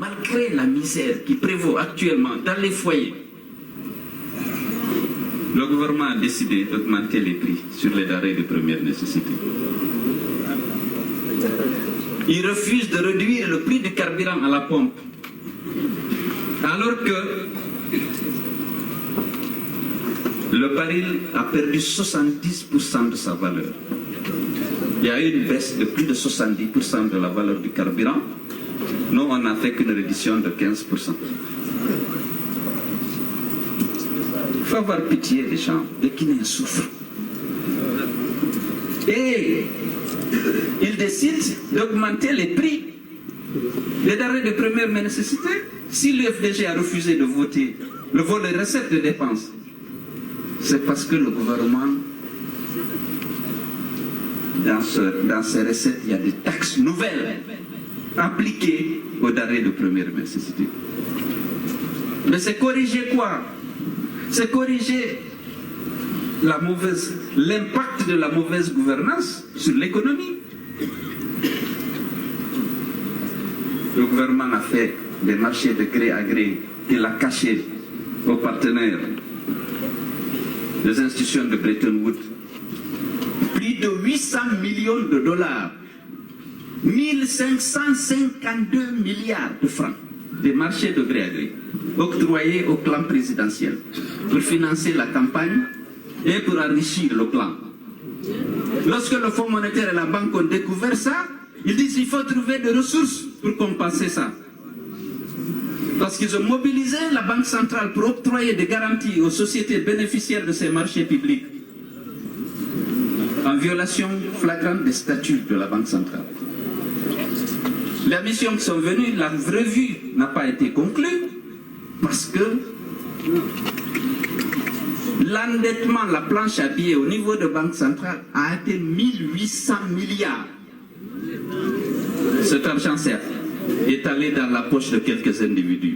Malgré la misère qui prévaut actuellement dans les foyers, le gouvernement a décidé d'augmenter les prix sur les denrées de première nécessité. Il refuse de réduire le prix du carburant à la pompe, alors que le baril a perdu 70% de sa valeur. Il y a eu une baisse de plus de 70% de la valeur du carburant. Nous, on n'a fait qu'une réduction de 15%. Il faut avoir pitié des gens, des Guinéens souffrent. Et ils décident d'augmenter les prix des denrées de première nécessité. Si l'UFDG a refusé de voter le volet recettes de dépenses, c'est parce que le gouvernement, dans ses recettes, il y a des taxes nouvelles appliquées aux denrées de première nécessité. Mais c'est corriger quoi? C'est corriger l'impact de la mauvaise gouvernance sur l'économie. Le gouvernement a fait des marchés de gré à gré, il a caché aux partenaires des institutions de Bretton Woods plus de 800 millions de dollars, 1552 milliards de francs, des marchés de gré à gré, octroyés au clan présidentiel pour financer la campagne et pour enrichir le clan. Lorsque le Fonds monétaire et la banque ont découvert ça, ils disent qu'il faut trouver des ressources pour compenser ça. Parce qu'ils ont mobilisé la Banque centrale pour octroyer des garanties aux sociétés bénéficiaires de ces marchés publics, en violation flagrante des statuts de la Banque centrale. Les missions qui sont venues, la revue n'a pas été conclue, parce que l'endettement, la planche à billets au niveau de Banque centrale a été 1800 milliards. Cet argent, certes, est allé dans la poche de quelques individus.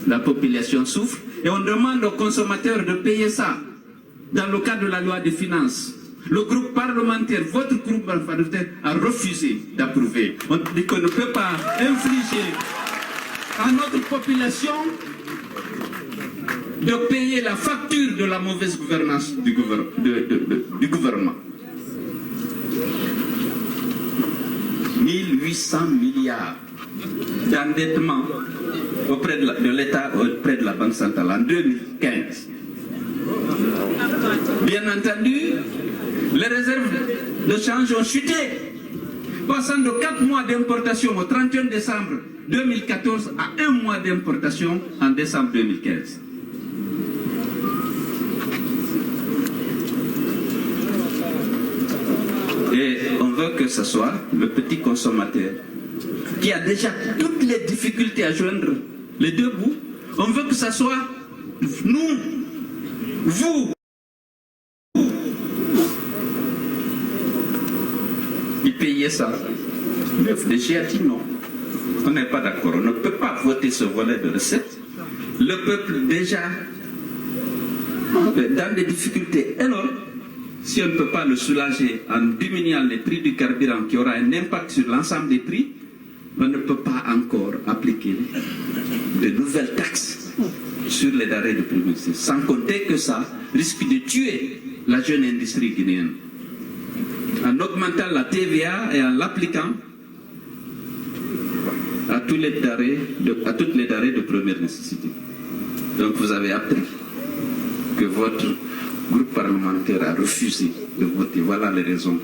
La population souffre et on demande aux consommateurs de payer ça dans le cadre de la loi des finances. Le groupe parlementaire, votre groupe parlementaire, a refusé d'approuver. On dit qu'on ne peut pas infliger à notre population de payer la facture de la mauvaise gouvernance du gouvernement. 1800 milliards d'endettement auprès de l'État, auprès de la Banque centrale en 2015. Bien entendu, les réserves de change ont chuté, passant de 4 mois d'importation au 31 décembre 2014 à 1 mois d'importation en décembre 2015. Et on veut que ce soit le petit consommateur qui a déjà toutes les difficultés à joindre les deux bouts. On veut que ce soit nous, vous. Qui payez ça. Le FDG a dit non. On n'est pas d'accord. On ne peut pas voter ce volet de recettes. Le peuple déjà dans des difficultés énormes. Si on ne peut pas le soulager en diminuant les prix du carburant qui aura un impact sur l'ensemble des prix, on ne peut pas encore appliquer de nouvelles taxes sur les denrées de première nécessité. Sans compter que ça risque de tuer la jeune industrie guinéenne. En augmentant la TVA et en l'appliquant à toutes les denrées de première nécessité. Donc vous avez appris que votre groupe parlementaire a refusé de voter. Voilà les raisons.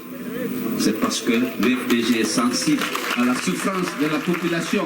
C'est parce que le FDG est sensible à la souffrance de la population.